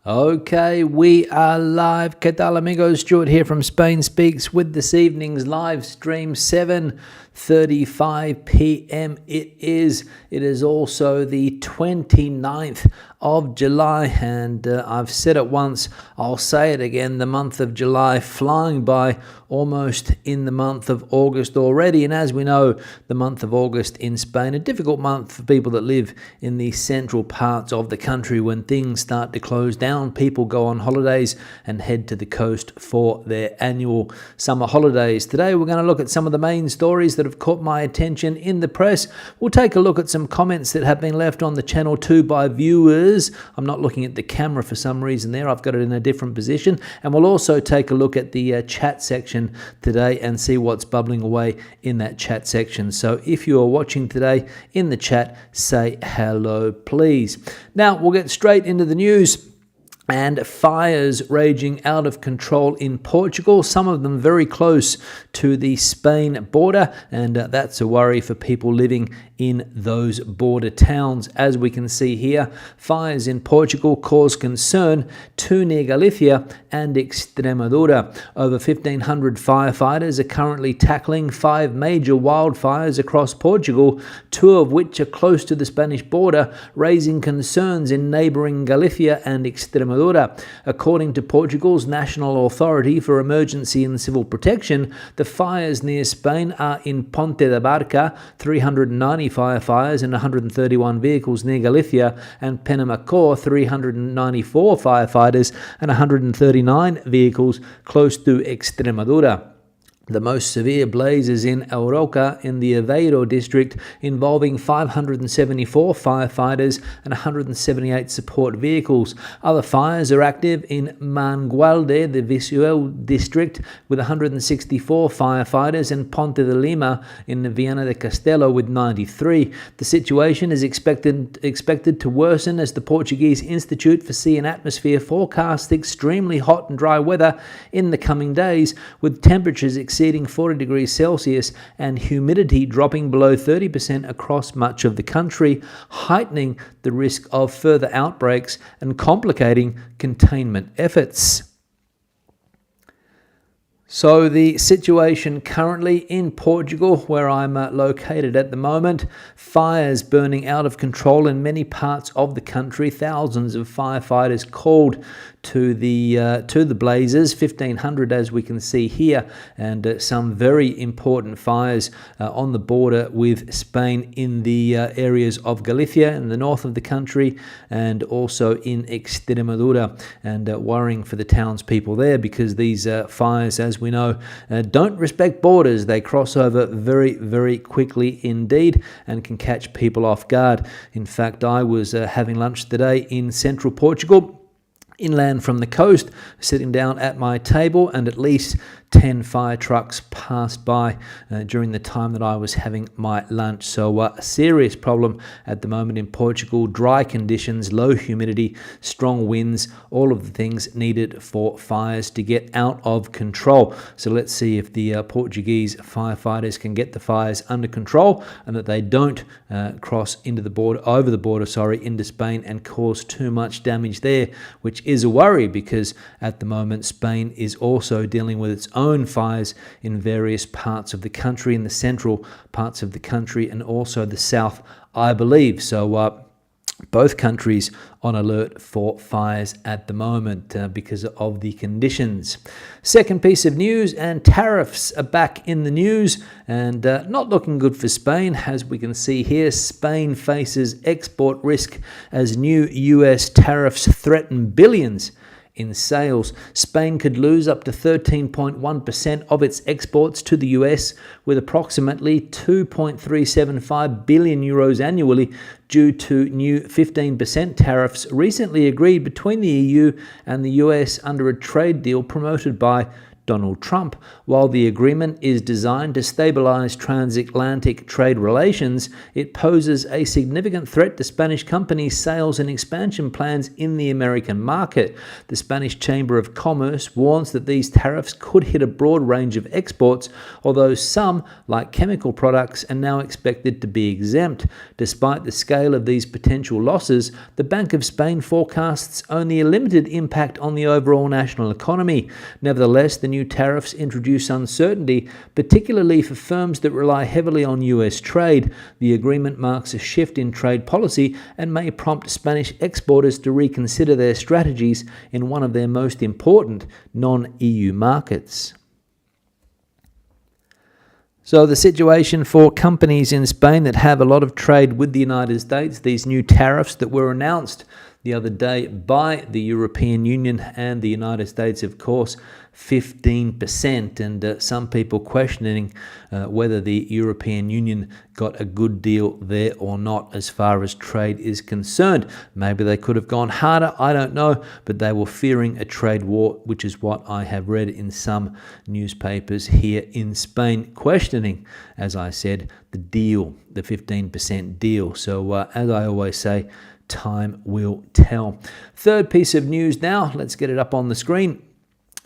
Okay, we are live. ¿Qué tal, amigos? Stuart here from Spain Speaks with this evening's live stream, 7:35 p.m. It is also the 29th of July, and I've said it once, I'll say it again, the month of July flying by, almost in the month of August already. And as we know, the month of August in Spain, a difficult month for people that live in the central parts of the country. When things start to close down, people go on holidays and head to the coast for their annual summer holidays. Today we're going to look at some of the main stories that have caught my attention in the press. We'll take a look at some comments that have been left on the channel too by viewers. I'm not looking at the camera for some reason there. I've got it in a different position. And we'll also take a look at the chat section today and see what's bubbling away in that chat section. So if you are watching today in the chat, say hello, please. Now we'll get straight into the news. And fires raging out of control in Portugal, some of them very close to the Spain border, and that's a worry for people living in those border towns. As we can see here, fires in Portugal cause concern to near Galicia and Extremadura. Over 1,500 firefighters are currently tackling 5 major wildfires across Portugal, 2 of which are close to the Spanish border, raising concerns in neighbouring Galicia and Extremadura. According to Portugal's National Authority for Emergency and Civil Protection, the fires near Spain are in Ponte da Barca, 390 firefighters and 131 vehicles near Galicia, and Penamacor, 394 firefighters and 139 vehicles close to Extremadura. The most severe blaze is in Ouroca in the Aveiro district, involving 574 firefighters and 178 support vehicles. Other fires are active in Mangualde, the Visuel district, with 164 firefighters, and Ponte de Lima in Viana de Castelo with 93. The situation is expected to worsen as the Portuguese Institute for Sea and Atmosphere forecasts extremely hot and dry weather in the coming days, with temperatures exceeding 40 degrees Celsius and humidity dropping below 30% across much of the country, heightening the risk of further outbreaks and complicating containment efforts. So the situation currently in Portugal, where I'm located at the moment, fires burning out of control in many parts of the country. Thousands of firefighters called to the blazes, 1,500 as we can see here, and some very important fires on the border with Spain in the areas of Galicia in the north of the country, and also in Extremadura, and worrying for the townspeople there, because these fires, as we know, don't respect borders. They cross over very, very quickly indeed and can catch people off guard. In fact, I was having lunch today in central Portugal, inland from the coast, sitting down at my table, and at least 10 fire trucks passed by during the time that I was having my lunch. So a serious problem at the moment in Portugal. Dry conditions, low humidity, strong winds, all of the things needed for fires to get out of control. So let's see if the Portuguese firefighters can get the fires under control, and that they don't cross into the border, into Spain, and cause too much damage there, which is a worry, because at the moment Spain is also dealing with its own fires in various parts of the country, in the central parts of the country, and also the south, I believe. So both countries on alert for fires at the moment because of the conditions. Second piece of news, and tariffs are back in the news, and not looking good for Spain. As we can see here, Spain faces export risk as new US tariffs threaten billions in sales. Spain could lose up to 13.1% of its exports to the US, with approximately 2.375 billion euros annually due to new 15% tariffs recently agreed between the EU and the US under a trade deal promoted by Donald Trump. While the agreement is designed to stabilize transatlantic trade relations, it poses a significant threat to Spanish companies' sales and expansion plans in the American market. The Spanish Chamber of Commerce warns that these tariffs could hit a broad range of exports, although some, like chemical products, are now expected to be exempt. Despite the scale of these potential losses, the Bank of Spain forecasts only a limited impact on the overall national economy. Nevertheless, the new tariffs introduce uncertainty, particularly for firms that rely heavily on US trade. The agreement marks a shift in trade policy and may prompt Spanish exporters to reconsider their strategies in one of their most important non-EU markets. So the situation for companies in Spain that have a lot of trade with the United States, these new tariffs that were announced the other day by the European Union and the United States, of course, 15%. And some people questioning whether the European Union got a good deal there or not as far as trade is concerned. Maybe they could have gone harder, I don't know, but they were fearing a trade war, which is what I have read in some newspapers here in Spain, questioning, as I said, the deal, the 15% deal. So as I always say, time will tell. Third piece of news now, let's get it up on the screen.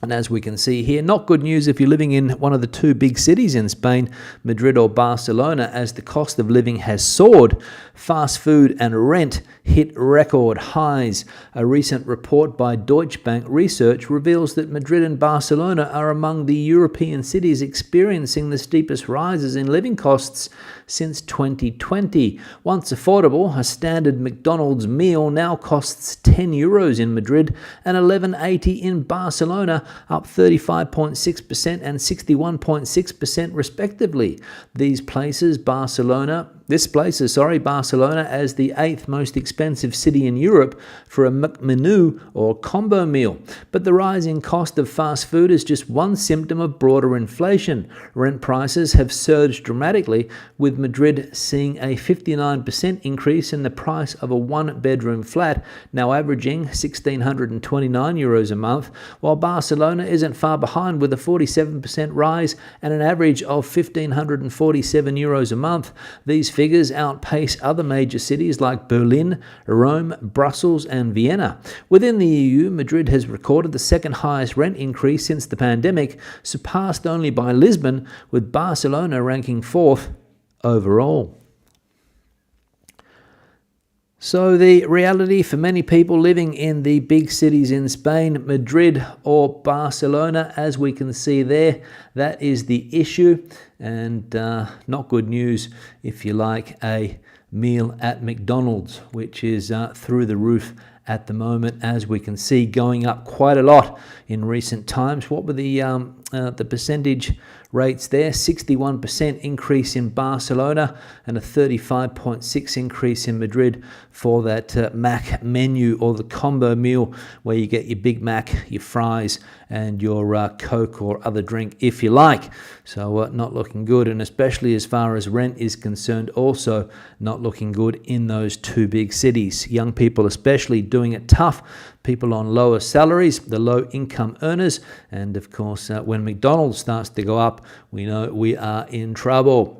And as we can see here, not good news if you're living in one of the two big cities in Spain, Madrid or Barcelona, as the cost of living has soared. Fast food and rent hit record highs. A recent report by Deutsche Bank Research reveals that Madrid and Barcelona are among the European cities experiencing the steepest rises in living costs since 2020. Once affordable, a standard McDonald's meal now costs €10 in Madrid and $11.80 in Barcelona, up 35.6% and 61.6% respectively. This places Barcelona as the 8th most expensive city in Europe for a McMenu or combo meal. But the rising cost of fast food is just one symptom of broader inflation. Rent prices have surged dramatically, with Madrid seeing a 59% increase in the price of a one-bedroom flat, now averaging €1,629 a month, while Barcelona isn't far behind with a 47% rise and an average of €1,547 a month. These figures outpace other major cities like Berlin, Rome, Brussels and Vienna. Within the EU, Madrid has recorded the second highest rent increase since the pandemic, surpassed only by Lisbon, with Barcelona ranking 4th overall. So the reality for many people living in the big cities in Spain, Madrid or Barcelona, as we can see there, that is the issue. And not good news if you like a meal at McDonald's, which is through the roof at the moment, as we can see, going up quite a lot in recent times. What were the percentage rates there? 61% increase in Barcelona and a 35.6% increase in Madrid for that Mac menu, or the combo meal, where you get your Big Mac, your fries and your Coke or other drink if you like. So not looking good, and especially as far as rent is concerned, also not looking good in those two big cities. Young people especially doing it tough, people on lower salaries, the low income earners, and of course when McDonald's starts to go up, we know we are in trouble.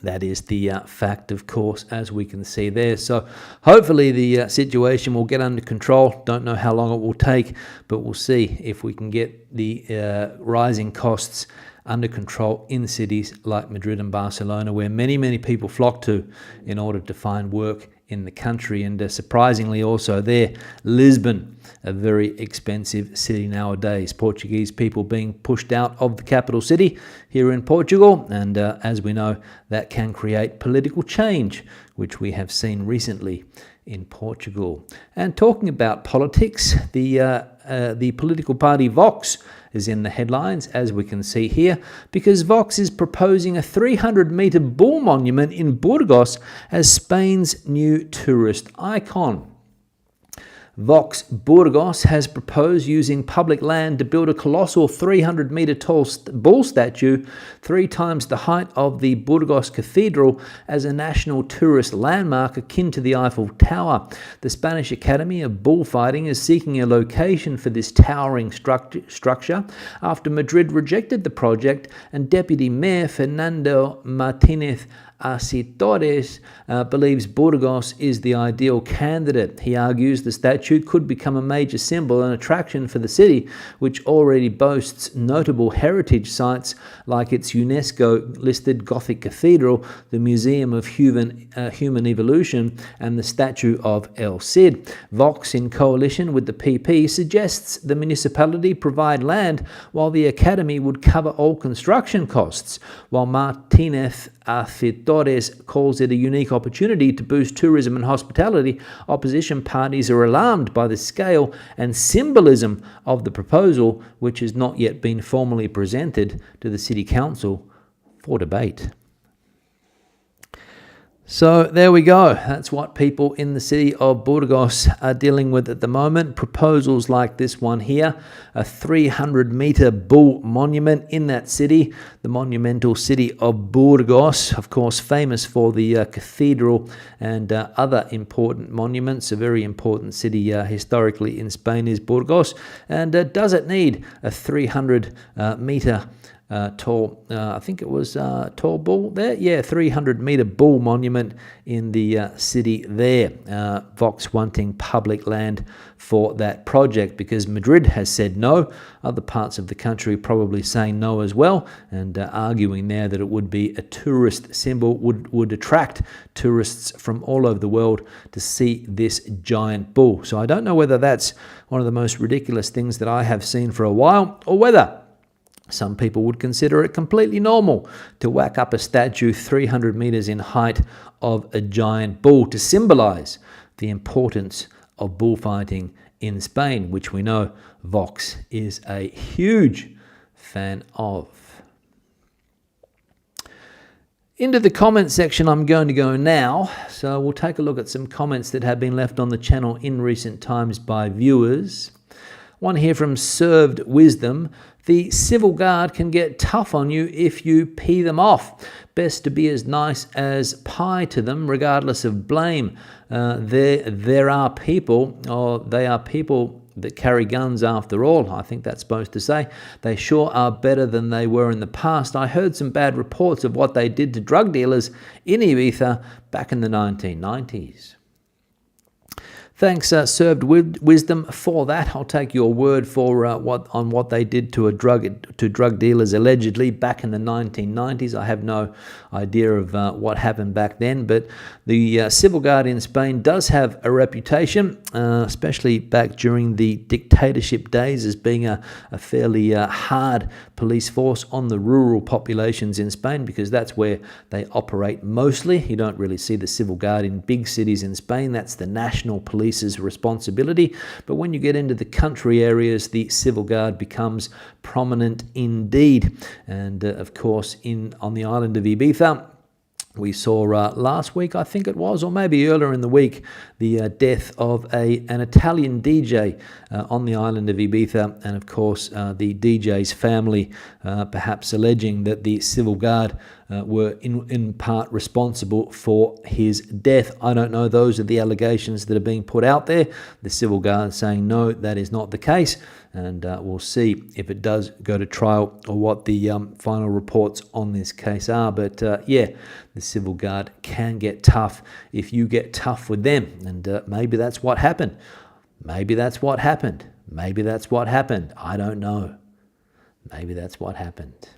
That is the fact, of course, as we can see there. So hopefully the situation will get under control. Don't know how long it will take, but we'll see if we can get the rising costs under control in cities like Madrid and Barcelona, where many, many people flock to in order to find work in the country. And surprisingly also there, Lisbon, a very expensive city nowadays. Portuguese people being pushed out of the capital city here in Portugal, and as we know, that can create political change, which we have seen recently in Portugal. And talking about politics, the political party Vox is in the headlines, as we can see here, because Vox is proposing a 300-metre bull monument in Burgos as Spain's new tourist icon. Vox Burgos has proposed using public land to build a colossal 300-metre tall bull statue 3 times the height of the Burgos Cathedral as a national tourist landmark akin to the Eiffel Tower. The Spanish Academy of Bullfighting is seeking a location for this towering structure after Madrid rejected the project, and Deputy Mayor Fernando Martinez Asitores believes Burgos is the ideal candidate. He argues the statue could become a major symbol and attraction for the city, which already boasts notable heritage sites like its UNESCO-listed Gothic Cathedral, the Museum of Human Evolution, and the statue of El Cid. Vox, in coalition with the PP, suggests the municipality provide land while the Academy would cover all construction costs, while Martinez Asitores calls it a unique opportunity to boost tourism and hospitality. Opposition parties are alarmed by the scale and symbolism of the proposal, which has not yet been formally presented to the City Council for debate. So there we go. That's what people in the city of Burgos are dealing with at the moment. Proposals like this one here, a 300-metre bull monument in that city, the monumental city of Burgos, of course famous for the cathedral and other important monuments. A very important city historically in Spain is Burgos. And does it need a 300-metre tall, I think it was tall bull there. Yeah, 300-metre bull monument in the city there. Vox wanting public land for that project because Madrid has said no. Other parts of the country probably saying no as well, and arguing there that it would be a tourist symbol, would attract tourists from all over the world to see this giant bull. So I don't know whether that's one of the most ridiculous things that I have seen for a while, or whether some people would consider it completely normal to whack up a statue 300 metres in height of a giant bull to symbolise the importance of bullfighting in Spain, which we know Vox is a huge fan of. Into the comment section I'm going to go now. So we'll take a look at some comments that have been left on the channel in recent times by viewers. One here from Served Wisdom. The civil guard can get tough on you if you pee them off. Best to be as nice as pie to them, regardless of blame. There are people, or they are people that carry guns after all. I think that's supposed to say. They sure are better than they were in the past. I heard some bad reports of what they did to drug dealers in Ibiza back in the 1990s. Thanks, Served Wisdom, for that. I'll take your word for what they did to drug dealers allegedly back in the 1990s. I have no idea of what happened back then, but the civil guard in Spain does have a reputation, especially back during the dictatorship days, as being a fairly hard police force on the rural populations in Spain, because that's where they operate mostly. You don't really see the civil guard in big cities in Spain. That's the national police's responsibility. But when you get into the country areas, the civil guard becomes prominent indeed. And of course, on the island of Ibiza, we saw last week, I think it was, or maybe earlier in the week, the death of an Italian DJ on the island of Ibiza, and of course the DJ's family perhaps alleging that the civil guard were in part responsible for his death. I don't know. Those are the allegations that are being put out there. The civil guard saying no, that is not the case. And we'll see if it does go to trial or what the final reports on this case are. But yeah, the civil guard can get tough if you get tough with them. And maybe that's what happened. Maybe that's what happened. Maybe that's what happened. I don't know. Maybe that's what happened.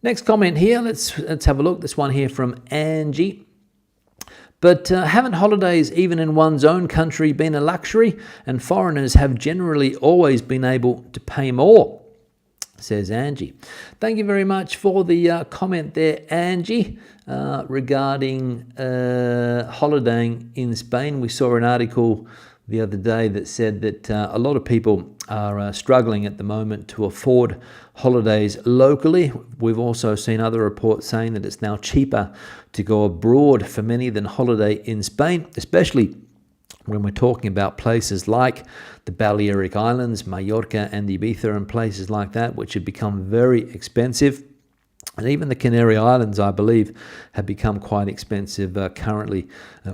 Next comment here. Let's have a look. This one here from Angie. But haven't holidays, even in one's own country, been a luxury? And foreigners have generally always been able to pay more, says Angie. Thank you very much for the comment there, Angie, regarding holidaying in Spain. We saw an article the other day that said that a lot of people are struggling at the moment to afford holidays locally. We've also seen other reports saying that it's now cheaper to go abroad for many than holiday in Spain, especially when we're talking about places like the Balearic Islands, Mallorca and Ibiza and places like that, which have become very expensive. And even the Canary Islands, I believe, have become quite expensive currently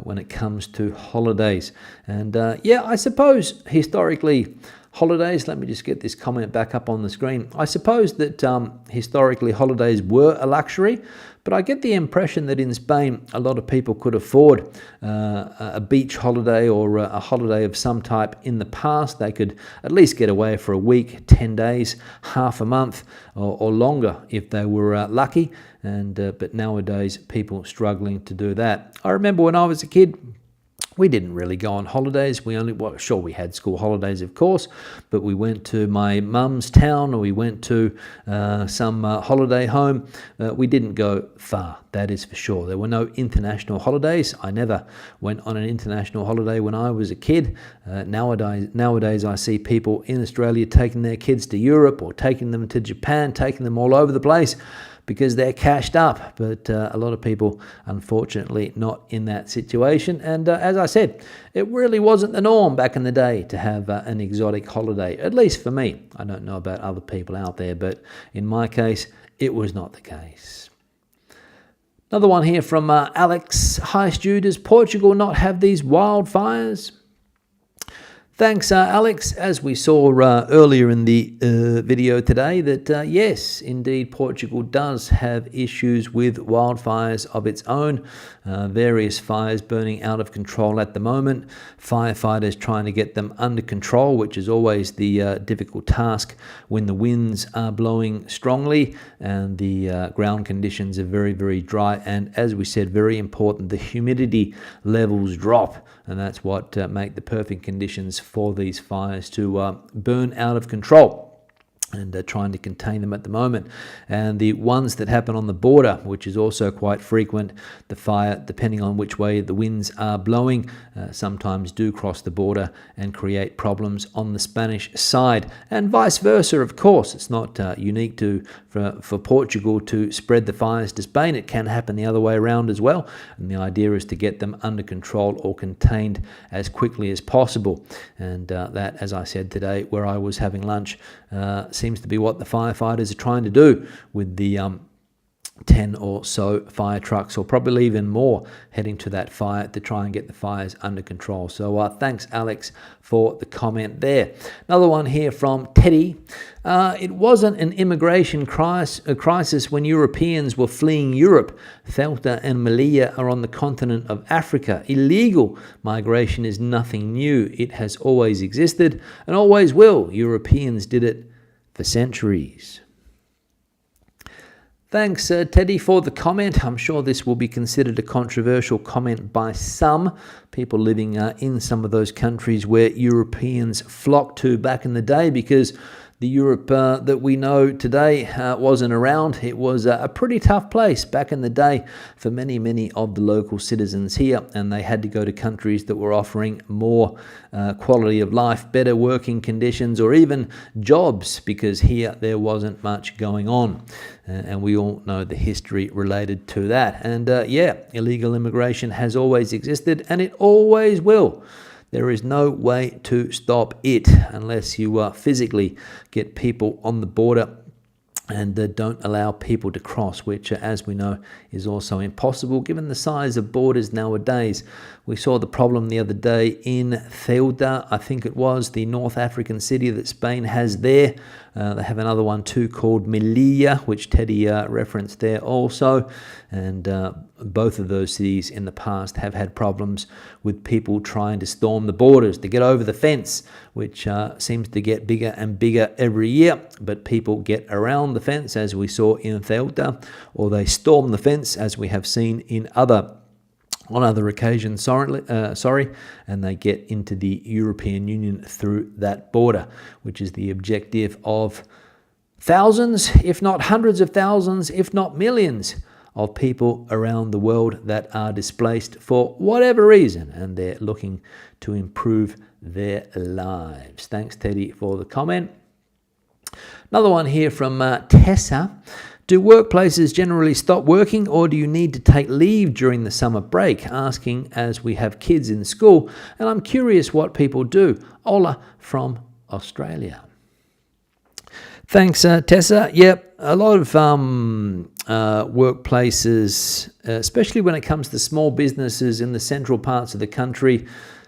when it comes to holidays. And I suppose historically, holidays, let me just get this comment back up on the screen. I suppose that historically holidays were a luxury, but I get the impression that in Spain, a lot of people could afford a beach holiday or a holiday of some type in the past. They could at least get away for a week, 10 days, half a month, or longer if they were lucky. But nowadays, people are struggling to do that. I remember when I was a kid, we didn't really go on holidays. We had school holidays, of course, but we went to my mum's town or we went to some holiday home. We didn't go far, that is for sure. There were no international holidays. I never went on an international holiday when I was a kid. Nowadays, I see people in Australia taking their kids to Europe or taking them to Japan, taking them all over the place, because they're cashed up. But a lot of people, unfortunately, not in that situation. And as I said, it really wasn't the norm back in the day to have an exotic holiday, at least for me. I don't know about other people out there, but in my case, it was not the case. Another one here from Alex. Hi, Stu, does Portugal not have these wildfires? Thanks, Alex. As we saw earlier in the video today, that yes, indeed, Portugal does have issues with wildfires of its own. Various fires burning out of control at the moment. Firefighters trying to get them under control, which is always the difficult task when the winds are blowing strongly and the ground conditions are very, very dry. And as we said, very important, the humidity levels drop. And that's what make the perfect conditions for these fires to burn out of control. And trying to contain them at the moment. And the ones that happen on the border, which is also quite frequent, the fire, depending on which way the winds are blowing, sometimes do cross the border and create problems on the Spanish side. And vice versa, of course. It's not unique for Portugal to spread the fires to Spain. It can happen the other way around as well. And the idea is to get them under control or contained as quickly as possible. And that, as I said today, where I was having lunch, seems to be what the firefighters are trying to do with the 10 or so fire trucks, or probably even more, heading to that fire to try and get the fires under control. So thanks, Alex, for the comment there. Another one here from Teddy. It wasn't an immigration crisis when Europeans were fleeing Europe. Ceuta and Melilla are on the continent of Africa. Illegal migration is nothing new. It has always existed and always will. Europeans did it for centuries. Thanks, Teddy, for the comment. I'm sure this will be considered a controversial comment by some people living in some of those countries where Europeans flocked to back in the day, because the Europe that we know today wasn't around. It was a pretty tough place back in the day for many, many of the local citizens here, and they had to go to countries that were offering more quality of life, better working conditions, or even jobs, because here there wasn't much going on. And we all know the history related to that. And illegal immigration has always existed, and it always will. There is no way to stop it unless you physically get people on the border and don't allow people to cross, which, as we know, is also impossible given the size of borders nowadays. We saw the problem the other day in Ceuta, I think it was, the North African city that Spain has there. They have another one too called Melilla, which Teddy referenced there also. And both of those cities in the past have had problems with people trying to storm the borders, to get over the fence, which seems to get bigger and bigger every year. But people get around the fence, as we saw in Ceuta, or they storm the fence, as we have seen on other occasions, and they get into the European Union through that border, which is the objective of thousands, if not hundreds of thousands, if not millions of people around the world that are displaced for whatever reason, and they're looking to improve their lives. Thanks, Teddy, for the comment. Another one here from Tessa. Do workplaces generally stop working, or do you need to take leave during the summer break? Asking as we have kids in school, and I'm curious what people do. Ola from Australia. Thanks, Tessa. Yep, a lot of workplaces, especially when it comes to small businesses in the central parts of the country.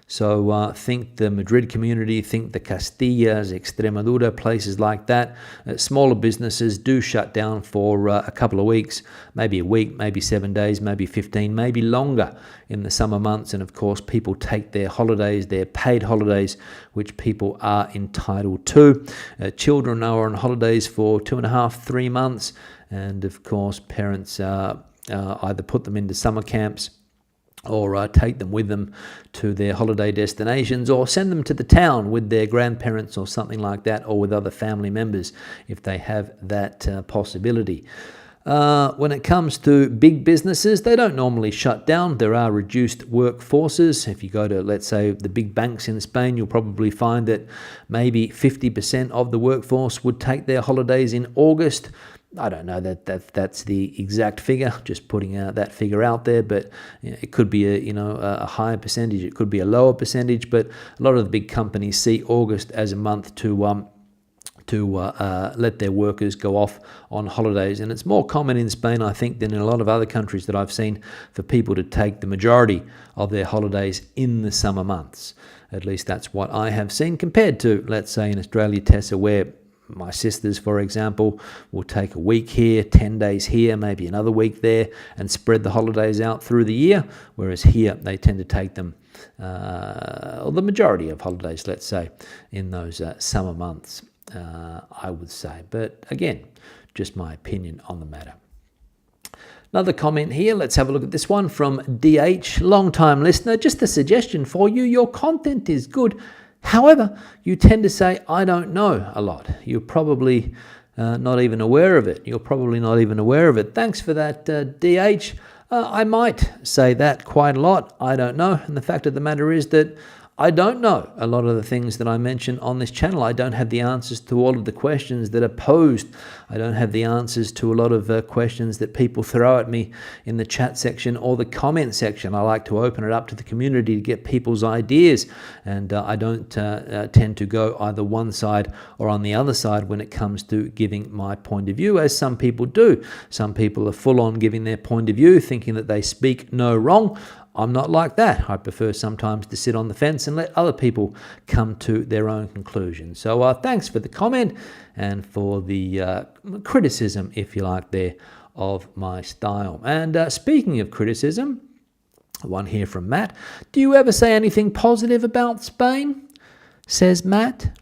So think the Madrid community, think the Castillas, Extremadura, places like that. Smaller businesses do shut down for a couple of weeks, maybe a week, maybe 7 days, maybe 15, maybe longer in the summer months. And of course, people take their holidays, their paid holidays, which people are entitled to. Children are on holidays for 2.5, 3 months. And of course, parents either put them into summer camps or take them with them to their holiday destinations, or send them to the town with their grandparents or something like that, or with other family members if they have that possibility. When it comes to big businesses, they don't normally shut down. There are reduced workforces. If you go to, let's say, the big banks in Spain, you'll probably find that maybe 50% of the workforce would take their holidays in August. I don't know that's the exact figure, just putting that figure out there, but it could be a higher percentage, it could be a lower percentage, but a lot of the big companies see August as a month to let their workers go off on holidays. And it's more common in Spain, I think, than in a lot of other countries that I've seen, for people to take the majority of their holidays in the summer months. At least that's what I have seen, compared to, let's say, in Australia, Tessa, where my sisters, for example, will take a week here, 10 days here, maybe another week there, and spread the holidays out through the year, whereas here they tend to take them, or the majority of holidays, let's say, in those summer months, I would say. But again, just my opinion on the matter. Another comment here, let's have a look at this one from DH, long-time listener. Just a suggestion for you, your content is good. However, you tend to say, I don't know a lot. You're probably not even aware of it. Thanks for that, DH. I might say that quite a lot. I don't know. And the fact of the matter is that I don't know a lot of the things that I mention on this channel. I don't have the answers to all of the questions that are posed. I don't have the answers to a lot of questions that people throw at me in the chat section or the comment section. I like to open it up to the community to get people's ideas, and I don't tend to go either one side or on the other side when it comes to giving my point of view, as some people do. Some people are full on giving their point of view, thinking that they speak no wrong. I'm not like that. I prefer sometimes to sit on the fence and let other people come to their own conclusions. So thanks for the comment and for the criticism, if you like, there, of my style. And speaking of criticism, one here from Matt. Do you ever say anything positive about Spain? Says Matt.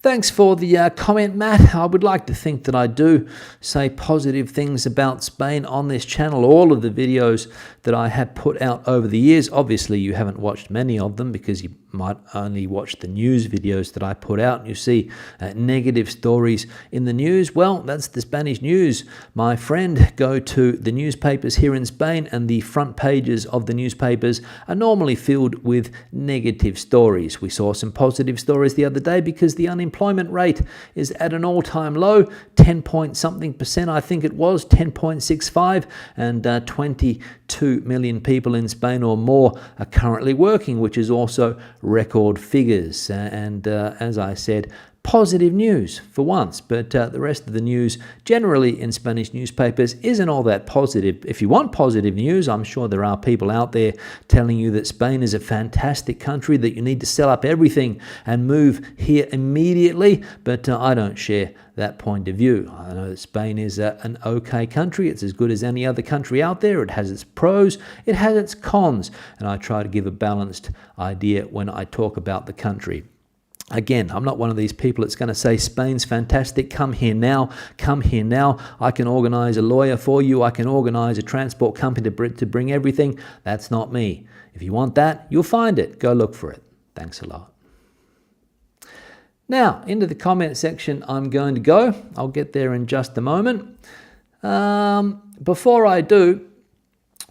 Thanks for the comment, Matt. I would like to think that I do say positive things about Spain on this channel. All of the videos that I have put out over the years, obviously you haven't watched many of them because you might only watch the news videos that I put out, and you see negative stories in the news. Well, that's the Spanish news, my friend. Go to the newspapers here in Spain, and the front pages of the newspapers are normally filled with negative stories. We saw some positive stories the other day because the unemployment rate is at an all-time low, 10 point something percent, I think it was, 10.65, and 22 million people in Spain or more are currently working, which is also record figures. And as I said, positive news for once, but the rest of the news generally in Spanish newspapers isn't all that positive. If you want positive news, I'm sure there are people out there telling you that Spain is a fantastic country, that you need to sell up everything and move here immediately, but I don't share that point of view. I know that Spain is an okay country. It's as good as any other country out there. It has its pros, it has its cons, and I try to give a balanced idea when I talk about the country. Again, I'm not one of these people that's going to say Spain's fantastic, come here now, I can organize a lawyer for you, I can organize a transport company to bring everything. That's not me. If you want that, you'll find it. Go look for it. Thanks a lot. Now, into the comment section I'm going to go. I'll get there in just a moment. Before I do,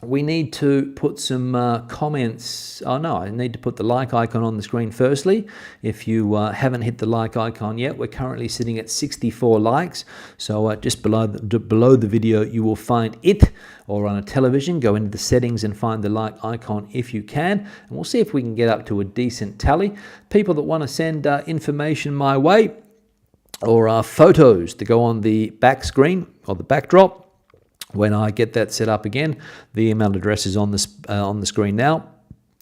we need to put some comments. Oh no, I need to put the like icon on the screen firstly. If you haven't hit the like icon yet, we're currently sitting at 64 likes. So just below the video, you will find it, or on a television, go into the settings and find the like icon if you can. And we'll see if we can get up to a decent tally. People that want to send information my way, or photos to go on the back screen or the backdrop, when I get that set up again, the email address is on the screen now,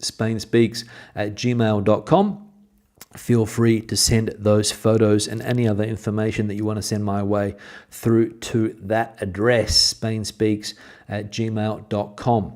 spainspeaks@gmail.com. Feel free to send those photos and any other information that you want to send my way through to that address, spainspeaks@gmail.com.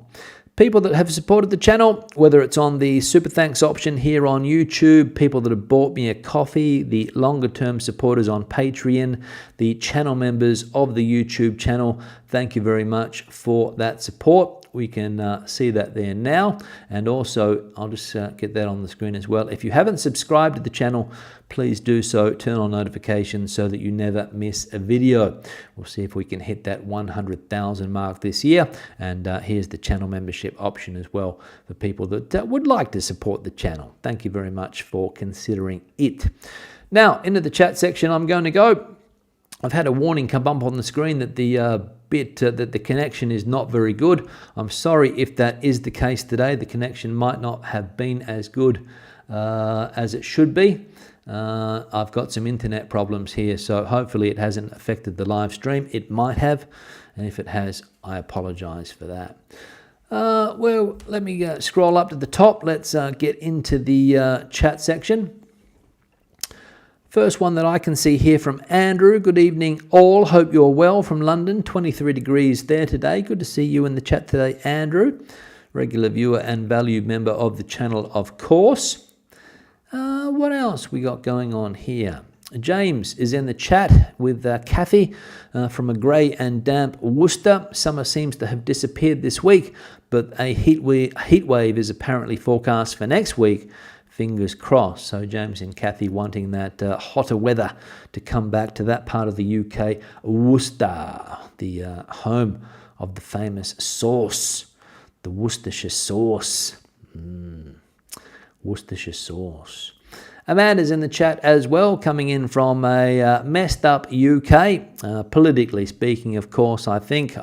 People that have supported the channel, whether it's on the super thanks option here on YouTube, people that have bought me a coffee, the longer term supporters on Patreon, the channel members of the YouTube channel, thank you very much for that support. We can see that there now, and also I'll just get that on the screen as well. If you haven't subscribed to the channel, please do so. Turn on notifications so that you never miss a video. We'll see if we can hit that 100,000 mark this year, and here's the channel membership option as well for people that would like to support the channel. Thank you very much for considering it. Now into the chat section I'm going to go. I've had a warning come up on the screen that that the connection is not very good. I'm sorry if that is the case today. The connection might not have been as good as it should be. I've got some internet problems here, so hopefully it hasn't affected the live stream. It might have, and if it has, I apologize for that. Well, let me scroll up to the top. Let's get into the chat section. First one that I can see here from Andrew. Good evening all. Hope you're well from London. 23 degrees there today. Good to see you in the chat today, Andrew. Regular viewer and valued member of the channel, of course. What else we got going on here? James is in the chat with Kathy from a grey and damp Worcester. Summer seems to have disappeared this week, but a heat wave is apparently forecast for next week. Fingers crossed. So James and Kathy wanting that hotter weather to come back to that part of the UK, Worcester, the home of the famous sauce, the Worcestershire sauce. Worcestershire sauce. Amanda's in the chat as well, coming in from a messed up UK. Politically speaking, of course, I think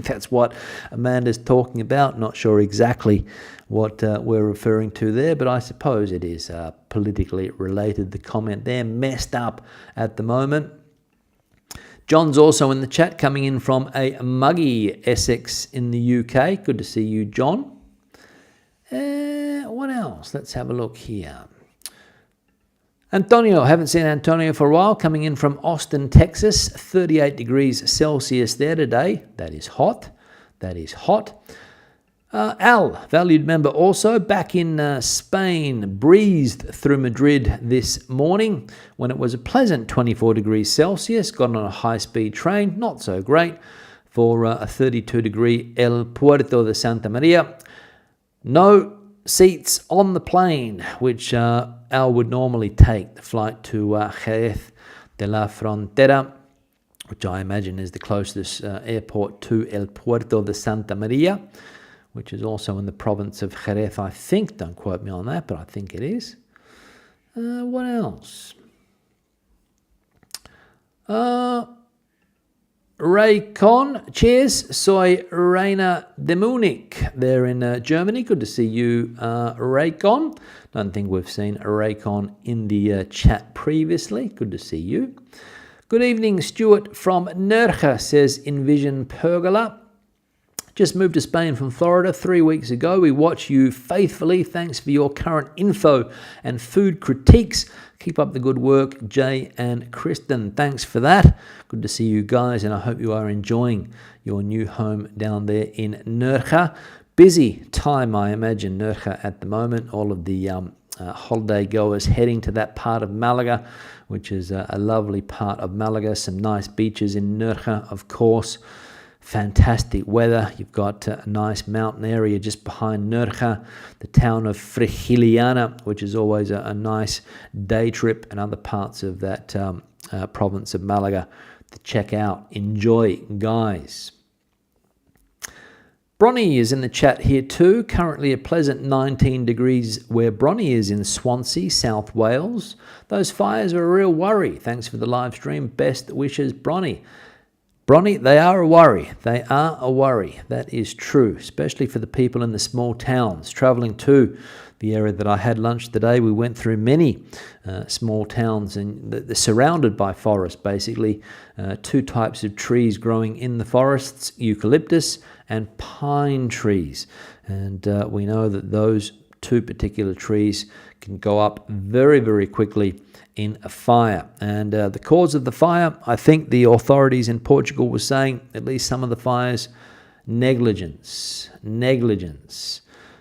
that's what Amanda's talking about. Not sure exactly what we're referring to there, but I suppose it is politically related, the comment there. Messed up at the moment. John's also in the chat, coming in from a muggy Essex in the UK. Good to see you, John. What else? Let's have a look here. Antonio, haven't seen Antonio for a while, coming in from Austin, Texas. 38 degrees Celsius there today. That is hot. That is hot. Al, valued member also, back in Spain, breezed through Madrid this morning when it was a pleasant 24 degrees Celsius. Got on a high-speed train, not so great, for a 32-degree El Puerto de Santa Maria. No seats on the plane, which Al would normally take, the flight to Jerez de la Frontera, which I imagine is the closest airport to El Puerto de Santa Maria, which is also in the province of Jerez, I think. Don't quote me on that, but I think it is. What else? Raycon, cheers. Soy Reina de Munich there in Germany. Good to see you, Raycon. Don't think we've seen Raycon in the chat previously. Good to see you. Good evening, Stuart from Nerja, says Envision Pergola. Just moved to Spain from Florida 3 weeks ago. We watch you faithfully. Thanks for your current info and food critiques. Keep up the good work, Jay and Kristen. Thanks for that. Good to see you guys, and I hope you are enjoying your new home down there in Nerja. Busy time, I imagine, Nerja at the moment. All of the holiday goers heading to that part of Malaga, which is a lovely part of Malaga. Some nice beaches in Nerja, of course. Fantastic weather. You've got a nice mountain area just behind Nerja, the town of Frigiliana, which is always a nice day trip, and other parts of that province of Malaga to check out. Enjoy, guys. Bronny is in the chat here too. Currently a pleasant 19 degrees where Bronny is in Swansea, South Wales. Those fires are a real worry. Thanks for the live stream. Best wishes, Bronny. Bronny, they are a worry. They are a worry. That is true, especially for the people in the small towns. Travelling to the area that I had lunch today, we went through many small towns, and they're surrounded by forest, basically. Two types of trees growing in the forests, eucalyptus and pine trees. And we know that those two particular trees can go up very, very quickly in a fire. And the cause of the fire, I think the authorities in Portugal were saying, at least some of the fires, negligence.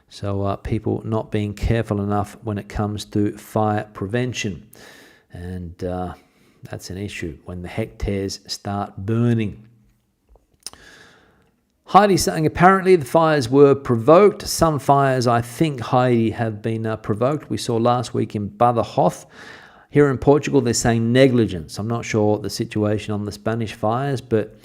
So people not being careful enough when it comes to fire prevention. And that's an issue when the hectares start burning. Heidi saying apparently the fires were provoked. Some fires, I think, Heidi, have been provoked. We saw last week in Badajoz. Here in Portugal, they're saying negligence. I'm not sure the situation on the Spanish fires, but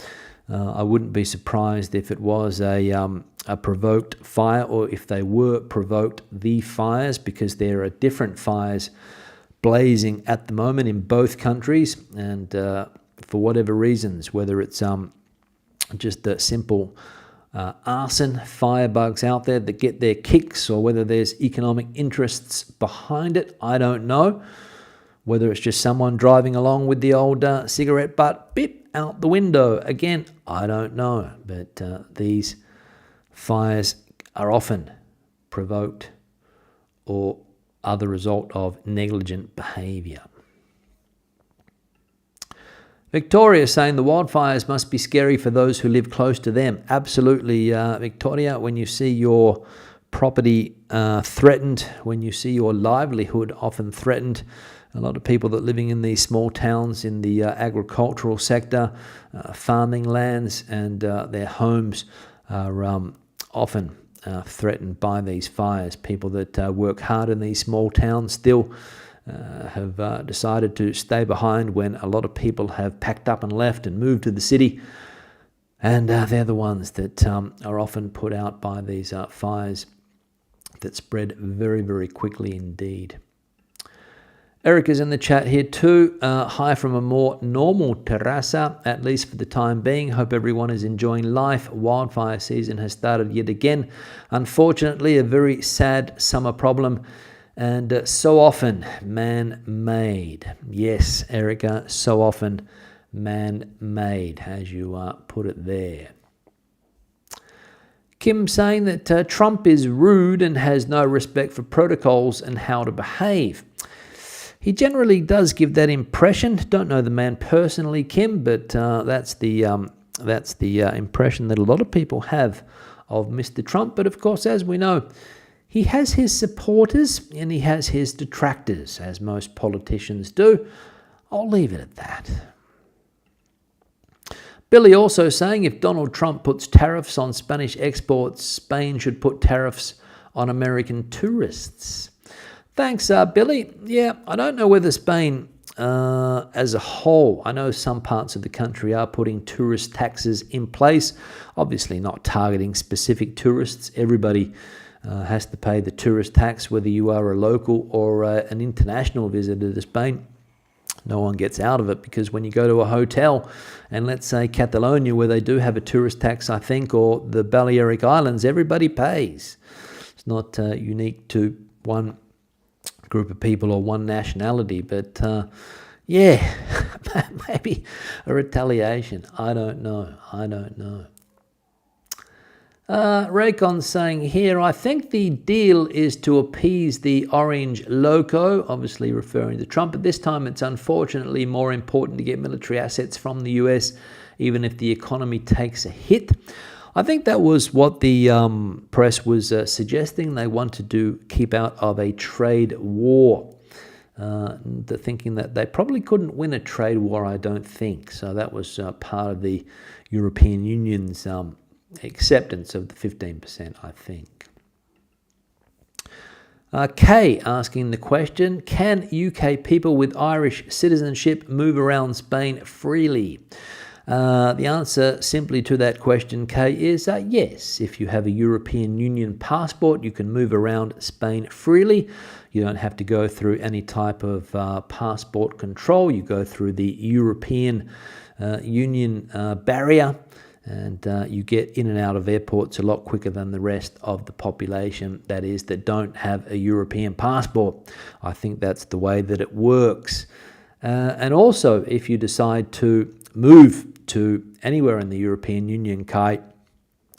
I wouldn't be surprised if it was a provoked fire, or if they were provoked, the fires, because there are different fires blazing at the moment in both countries. And for whatever reasons, whether it's just a simple arson, firebugs out there that get their kicks, or whether there's economic interests behind it, I don't know. Whether it's just someone driving along with the old cigarette butt, beep, out the window. Again, I don't know. But these fires are often provoked or are the result of negligent behaviour. Victoria saying the wildfires must be scary for those who live close to them. Absolutely, Victoria. When you see your property threatened, when you see your livelihood often threatened, a lot of people that are living in these small towns in the agricultural sector, farming lands, and their homes are often threatened by these fires. People that work hard in these small towns still have decided to stay behind when a lot of people have packed up and left and moved to the city. And they're the ones that are often put out by these fires that spread very, very quickly indeed. Eric is in the chat here too. Hi from a more normal terraza, at least for the time being. Hope everyone is enjoying life. Wildfire season has started yet again. Unfortunately, a very sad summer problem, and so often man-made. Yes, Erica, so often man-made, as you put it there. Kim saying that Trump is rude and has no respect for protocols and how to behave. He generally does give that impression. Don't know the man personally, Kim, but that's the impression that a lot of people have of Mr. Trump. But of course, as we know, he has his supporters and he has his detractors, as most politicians do. I'll leave it at that. Billy also saying if Donald Trump puts tariffs on Spanish exports, Spain should put tariffs on American tourists. Thanks, Billy. Yeah, I don't know whether Spain as a whole, I know some parts of the country are putting tourist taxes in place, obviously not targeting specific tourists. Everybody has to pay the tourist tax, whether you are a local or an international visitor to Spain. No one gets out of it, because when you go to a hotel, and let's say Catalonia, where they do have a tourist tax, I think, or the Balearic Islands, everybody pays. It's not unique to one group of people or one nationality, but yeah, maybe a retaliation. I don't know. Raycon saying here, I think the deal is to appease the orange loco, obviously referring to Trump. But this time it's unfortunately more important to get military assets from the US, even if the economy takes a hit. I think that was what the press was suggesting. They wanted to keep out of a trade war. They're thinking that they probably couldn't win a trade war, I don't think. So that was part of the European Union's acceptance of the 15%, I think. Kay asking the question, can UK people with Irish citizenship move around Spain freely? The answer simply to that question, Kay, is yes. If you have a European Union passport, you can move around Spain freely. You don't have to go through any type of passport control. You go through the European Union barrier, and you get in and out of airports a lot quicker than the rest of the population, that don't have a European passport. I think that's the way that it works. And also, if you decide to move to anywhere in the European Union, Kai,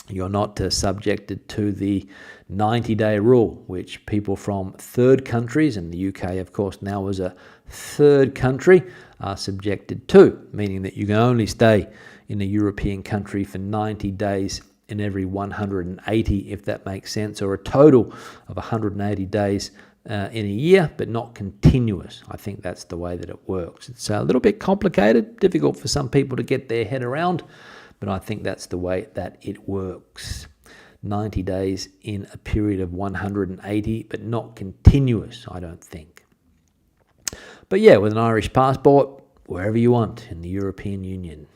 you're not subjected to the 90-day rule, which people from third countries, and the UK, of course, now is a third country, are subjected to, meaning that you can only stay in a European country for 90 days in every 180, if that makes sense, or a total of 180 days in a year, but not continuous. I think that's the way that it works. It's a little bit complicated, difficult for some people to get their head around, but I think that's the way that it works. 90 days in a period of 180, but not continuous, I don't think. But yeah, with an Irish passport, wherever you want in the European Union,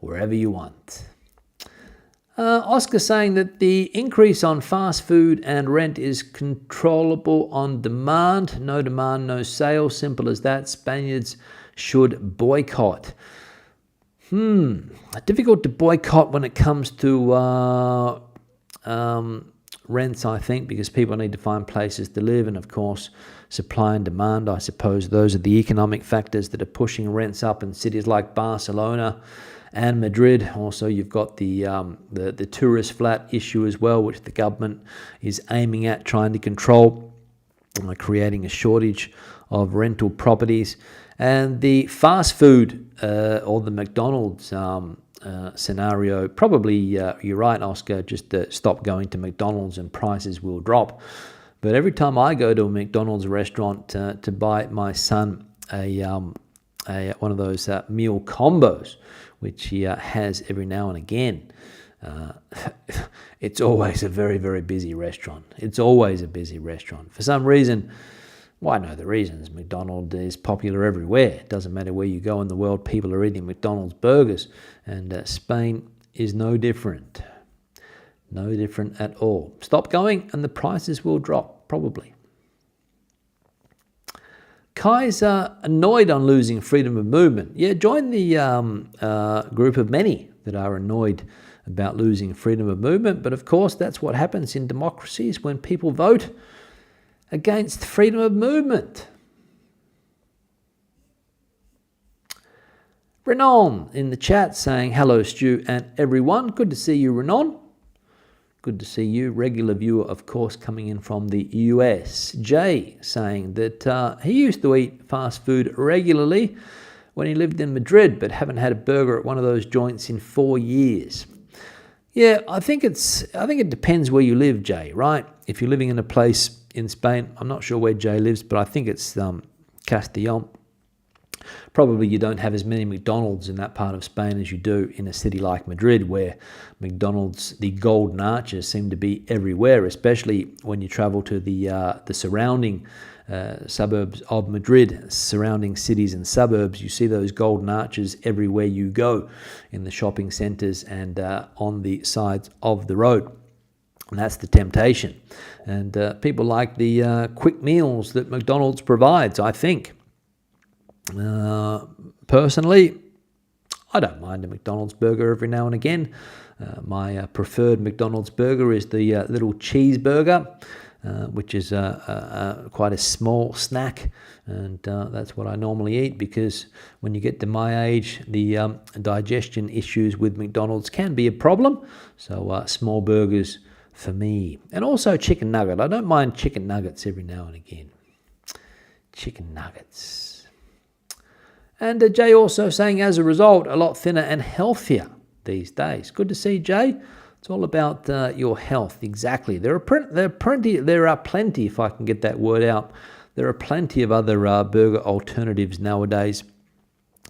wherever you want. Oscar saying that the increase on fast food and rent is controllable on demand. No demand, no sale. Simple as that. Spaniards should boycott. Difficult to boycott when it comes to rents, I think, because people need to find places to live, and of course supply and demand, I suppose those are the economic factors that are pushing rents up in cities like Barcelona and Madrid. Also, you've got the tourist flat issue as well, which the government is aiming at trying to control, creating a shortage of rental properties. And the fast food or the McDonald's scenario, probably you're right, Oscar, just stop going to McDonald's and prices will drop. But every time I go to a McDonald's restaurant to buy my son one of those meal combos, which he has every now and again, it's always a very, very busy restaurant. It's always a busy restaurant. For some reason, well, I know the reasons. McDonald's is popular everywhere. It doesn't matter where you go in the world, people are eating McDonald's burgers. And Spain is no different. No different at all. Stop going and the prices will drop, probably. Kai's annoyed on losing freedom of movement. Yeah, join the group of many that are annoyed about losing freedom of movement. But of course, that's what happens in democracies when people vote against freedom of movement. Renan in the chat saying, hello, Stu and everyone. Good to see you, Renan. Good to see you. Regular viewer, of course, coming in from the US. Jay saying that he used to eat fast food regularly when he lived in Madrid, but haven't had a burger at one of those joints in 4 years. Yeah, I think it depends where you live, Jay, right? If you're living in a place in Spain, I'm not sure where Jay lives, but I think it's Castellón. Probably you don't have as many McDonald's in that part of Spain as you do in a city like Madrid, where McDonald's, the golden arches, seem to be everywhere, especially when you travel to the surrounding suburbs of Madrid, surrounding cities and suburbs. You see those golden arches everywhere you go, in the shopping centres and on the sides of the road. And that's the temptation. And people like the quick meals that McDonald's provides, I think. Personally, I don't mind a McDonald's burger every now and again. My preferred McDonald's burger is the little cheeseburger, which is quite a small snack, and that's what I normally eat, because when you get to my age, the digestion issues with McDonald's can be a problem. So small burgers for me. And also chicken nugget. I don't mind chicken nuggets every now and again. Chicken nuggets. And Jay also saying, as a result, a lot thinner and healthier these days. Good to see, Jay. It's all about your health. Exactly. There are plenty, if I can get that word out. There are plenty of other burger alternatives nowadays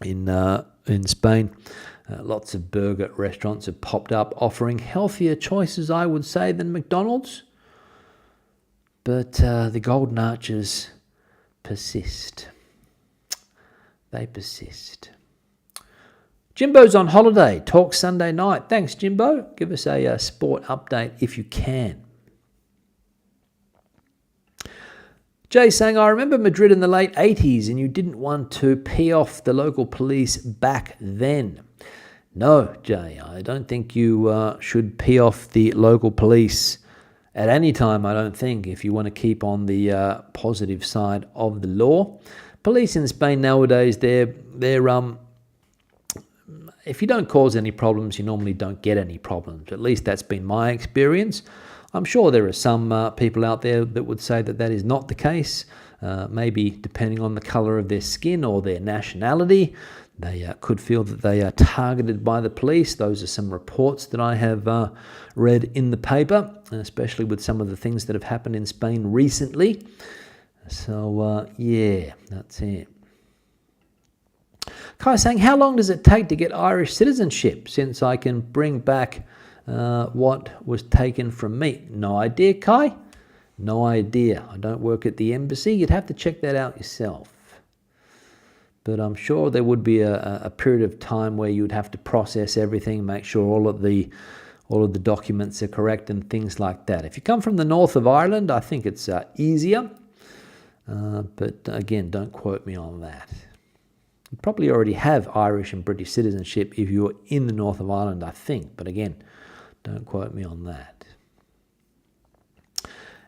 in Spain. Lots of burger restaurants have popped up offering healthier choices, I would say, than McDonald's. But the golden arches persist. They persist. Jimbo's on holiday. Talk Sunday night. Thanks, Jimbo. Give us a sport update if you can. Jay saying, I remember Madrid in the late 80s and you didn't want to pee off the local police back then. No, Jay, I don't think you should pee off the local police at any time, I don't think, if you want to keep on the positive side of the law. Police in Spain nowadays, they're if you don't cause any problems, you normally don't get any problems. At least that's been my experience. I'm sure there are some people out there that would say that that is not the case. Maybe depending on the colour of their skin or their nationality, they could feel that they are targeted by the police. Those are some reports that I have read in the paper, especially with some of the things that have happened in Spain recently. So, yeah, that's it. Kai saying, how long does it take to get Irish citizenship since I can bring back what was taken from me? No idea, Kai. No idea. I don't work at the embassy. You'd have to check that out yourself. But I'm sure there would be a period of time where you'd have to process everything, make sure all of the documents are correct and things like that. If you come from the north of Ireland, I think it's easier. But again, don't quote me on that. You probably already have Irish and British citizenship if you're in the north of Ireland, I think. But again, don't quote me on that.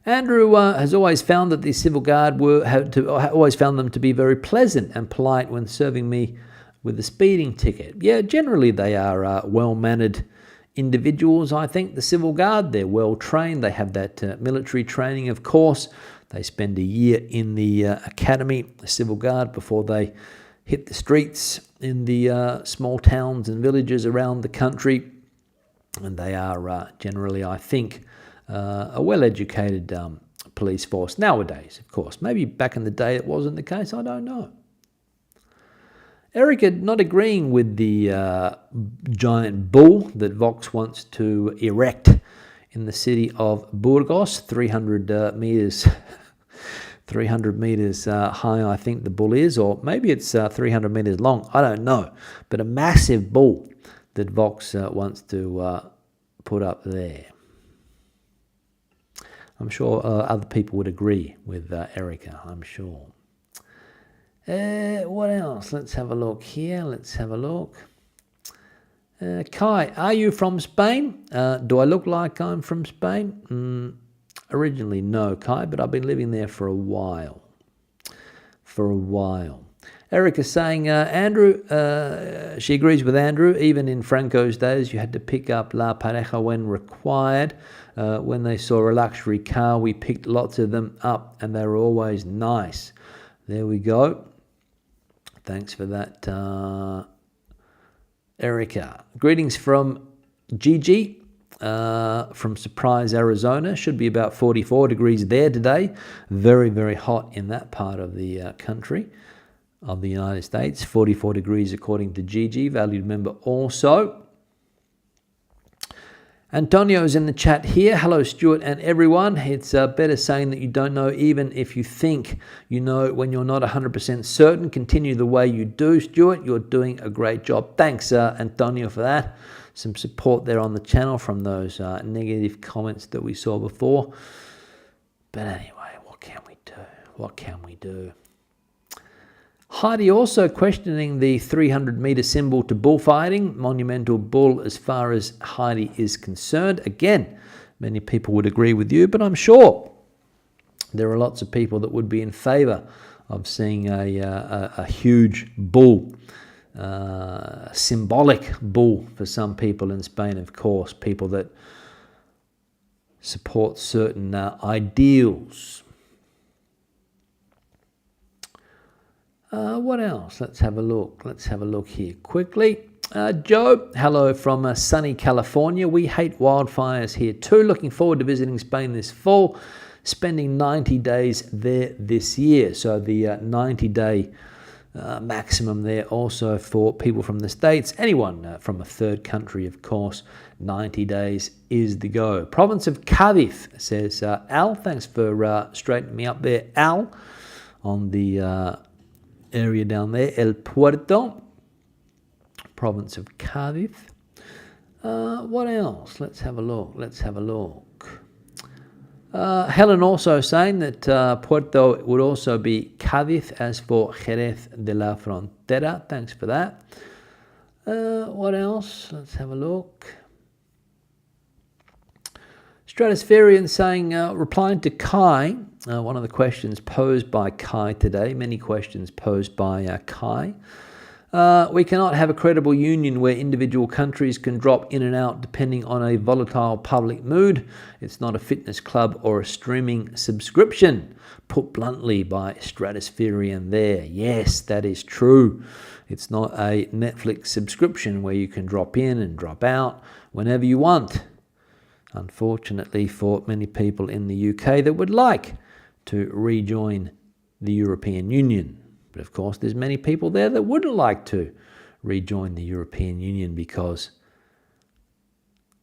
Andrew has always found that the civil guard always found them to be very pleasant and polite when serving me with a speeding ticket. Yeah, generally they are well-mannered individuals, I think, the civil guard. They're well-trained. They have that military training, of course. They spend a year in the academy, the civil guard, before they hit the streets in the small towns and villages around the country. And they are generally, I think, a well-educated police force nowadays, of course. Maybe back in the day it wasn't the case, I don't know. Erica not agreeing with the giant bull that Vox wants to erect in the city of Burgos, 300 metres 300 metres high, I think the bull is, or maybe it's 300 metres long, I don't know. But a massive bull that Vox wants to put up there. I'm sure other people would agree with Erica, I'm sure. What else? Let's have a look here. Let's have a look. Kai, are you from Spain? Do I look like I'm from Spain? Originally, no, Kai, but I've been living there for a while. Erica saying, Andrew, she agrees with Andrew. Even in Franco's days, you had to pick up La Pareja when required. When they saw a luxury car, we picked lots of them up, and they were always nice. There we go. Thanks for that, Erica. Greetings from Gigi from Surprise, Arizona. Should be about 44 degrees there today. Very, very hot in that part of the country of the United States. 44 degrees according to Gigi, valued member also. Antonio's in the chat here. Hello, Stuart and everyone. It's better saying that you don't know, even if you think you know when you're not 100% certain. Continue the way you do, Stuart. You're doing a great job. Thanks, Antonio, for that. Some support there on the channel from those negative comments that we saw before. But anyway, what can we do? Heidi also questioning the 300-metre symbol to bullfighting, monumental bull as far as Heidi is concerned. Again, many people would agree with you, but I'm sure there are lots of people that would be in favour of seeing a huge bull, symbolic bull for some people in Spain, of course, people that support certain ideals. What else? Let's have a look here quickly. Joe, hello from sunny California. We hate wildfires here too. Looking forward to visiting Spain this fall, spending 90 days there this year. So the 90-day maximum there also for people from the States. Anyone from a third country, of course, 90 days is the go. Province of Cadiz, says Al. Thanks for straightening me up there, Al, on the area down there. El Puerto, province of Cádiz. What else? Let's have a look. Helen also saying that Puerto would also be Cádiz as for Jerez de la Frontera. Thanks for that. What else? Let's have a look. Stratospherian saying, replying to Kai, one of the questions posed by Kai today, many questions posed by Kai. We cannot have a credible union where individual countries can drop in and out depending on a volatile public mood. It's not a fitness club or a streaming subscription. Put bluntly by Stratospherian there. Yes, that is true. It's not a Netflix subscription where you can drop in and drop out whenever you want. Unfortunately for many people in the UK that would like to rejoin the European Union. But of course, there's many people there that wouldn't like to rejoin the European Union because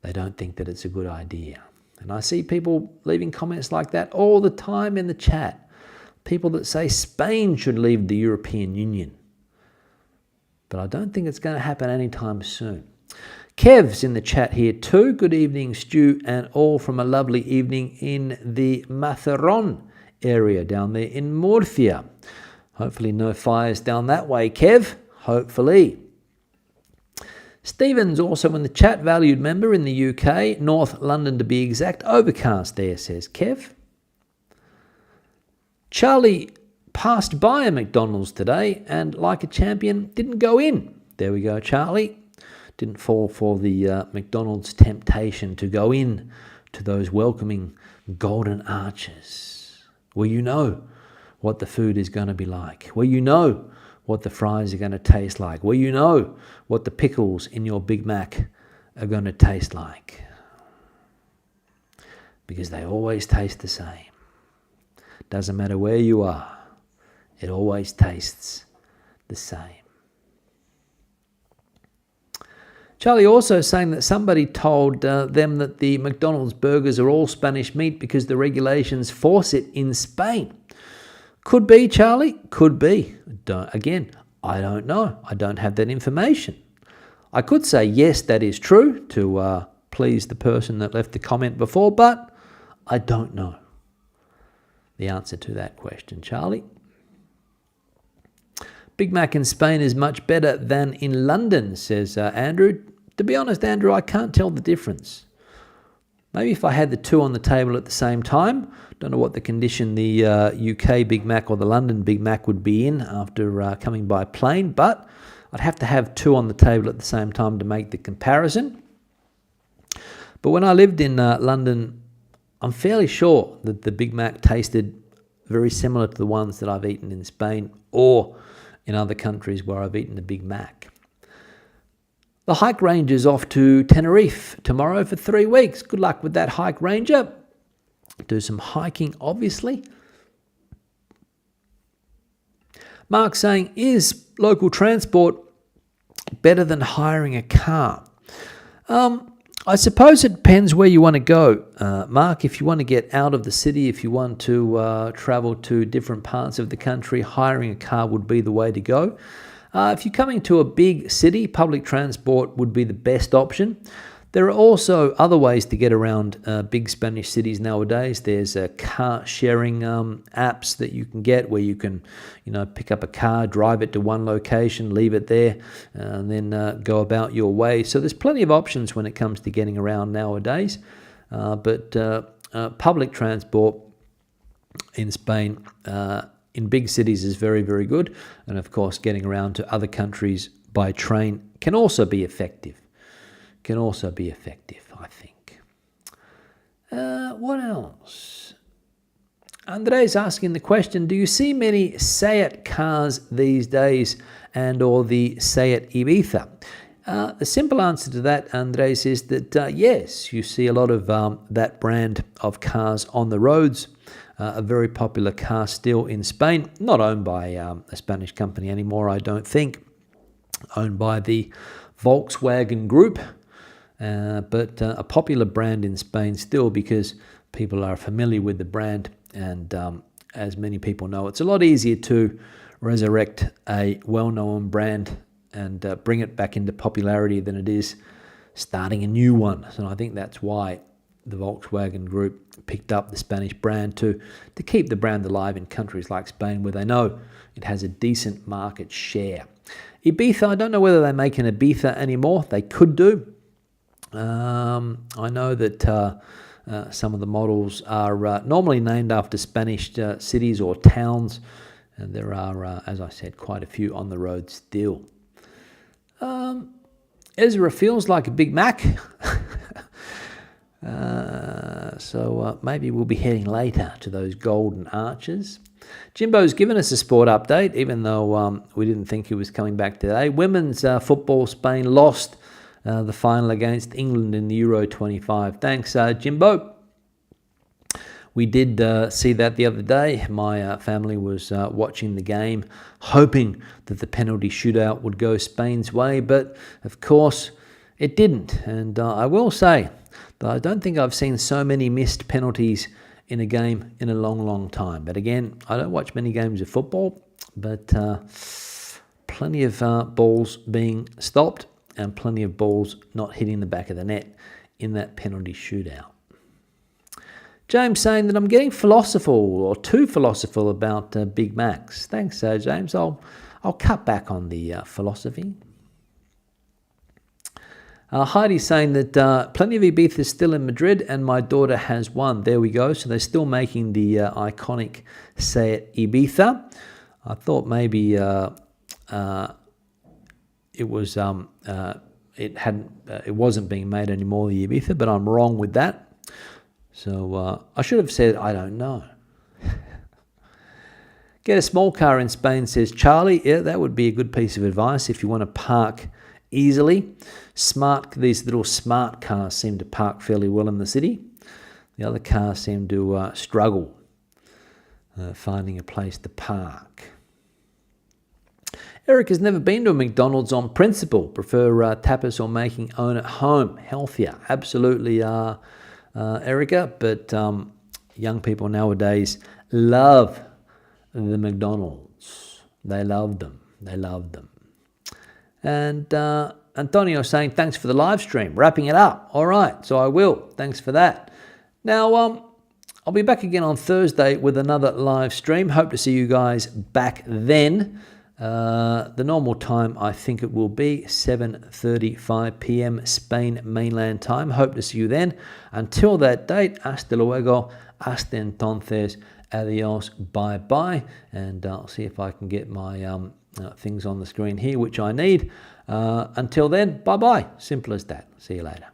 they don't think that it's a good idea. And I see people leaving comments like that all the time in the chat. People that say Spain should leave the European Union. But I don't think it's going to happen anytime soon. Kev's in the chat here too. Good evening, Stu, and all from a lovely evening in the Mazaron area down there in Murcia. Hopefully no fires down that way, Kev. Hopefully. Stephen's also in the chat, valued member in the UK. North London to be exact. Overcast there, says Kev. Charlie passed by a McDonald's today and, like a champion, didn't go in. There we go, Charlie. Didn't fall for the McDonald's temptation to go in to those welcoming golden arches where you know what the food is going to be like, where you know what the fries are going to taste like, where you know what the pickles in your Big Mac are going to taste like. Because they always taste the same. Doesn't matter where you are, it always tastes the same. Charlie also saying that somebody told them that the McDonald's burgers are all Spanish meat because the regulations force it in Spain. Could be, Charlie, could be. Again, I don't know. I don't have that information. I could say, yes, that is true to please the person that left the comment before, but I don't know the answer to that question, Charlie. Big Mac in Spain is much better than in London, says Andrew. To be honest, Andrew, I can't tell the difference. Maybe if I had the two on the table at the same time, don't know what the condition the UK Big Mac or the London Big Mac would be in after coming by plane, but I'd have to have two on the table at the same time to make the comparison. But when I lived in London, I'm fairly sure that the Big Mac tasted very similar to the ones that I've eaten in Spain or in other countries where I've eaten the Big Mac. The hike ranger is off to Tenerife tomorrow for 3 weeks. Good luck with that, hike ranger. Do some hiking, obviously. Mark saying, is local transport better than hiring a car? I suppose it depends where you want to go, Mark. If you want to get out of the city, if you want to travel to different parts of the country, hiring a car would be the way to go. If you're coming to a big city, public transport would be the best option. There are also other ways to get around big Spanish cities nowadays. There's car sharing apps that you can get where you can, pick up a car, drive it to one location, leave it there, and then go about your way. So there's plenty of options when it comes to getting around nowadays. But public transport in Spain, in big cities, is very, very good. And of course, getting around to other countries by train can also be effective. I think. What else? Andre's asking the question, do you see many Seat cars these days and or the Seat Ibiza? The simple answer to that, Andres, is that yes, you see a lot of that brand of cars on the roads. A very popular car still in Spain, not owned by a Spanish company anymore, I don't think. Owned by the Volkswagen Group. But a popular brand in Spain still because people are familiar with the brand, and as many people know, it's a lot easier to resurrect a well-known brand bring it back into popularity than it is starting a new one. So I think that's why the Volkswagen Group picked up the Spanish brand to keep the brand alive in countries like Spain, where they know it has a decent market share. Ibiza, I don't know whether they make an Ibiza anymore. They could do. I know that some of the models are normally named after Spanish cities or towns, and there are, as I said, quite a few on the road still. Ezra feels like a Big Mac. So maybe we'll be heading later to those Golden Arches. Jimbo's given us a sport update, even though we didn't think he was coming back today. Women's football, Spain lost the final against England in the Euro 25. Thanks, Jimbo. We did see that the other day. My family was watching the game, hoping that the penalty shootout would go Spain's way, but of course it didn't. And I will say that I don't think I've seen so many missed penalties in a game in a long, long time. But again, I don't watch many games of football, but plenty of balls being stopped and plenty of balls not hitting the back of the net in that penalty shootout. James saying that I'm getting philosophical or too philosophical about Big Macs. Thanks, James. I'll cut back on the philosophy. Heidi's saying that plenty of Ibiza still in Madrid and my daughter has one. There we go. So they're still making the iconic Seat Ibiza. I thought maybe it wasn't being made anymore, the Ibiza, but I'm wrong with that. So I should have said I don't know. Get a small car in Spain, says Charlie. Yeah, that would be a good piece of advice if you want to park easily. These little smart cars seem to park fairly well in the city. The other cars seem to struggle finding a place to park. Eric has never been to a McDonald's on principle. Prefer tapas or making own at home. Healthier. Absolutely, Erica. But young people nowadays love the McDonald's. They love them. They love them. And Antonio saying, thanks for the live stream. Wrapping it up. All right, so I will. Thanks for that. Now, I'll be back again on Thursday with another live stream. Hope to see you guys back then. The normal time, I think it will be 7:35 p.m. Spain mainland time. Hope to see you then. Until that date, hasta luego, hasta entonces, adios, bye-bye. And I'll see if I can get my things on the screen here, which I need. Until then, bye-bye. Simple as that. See you later.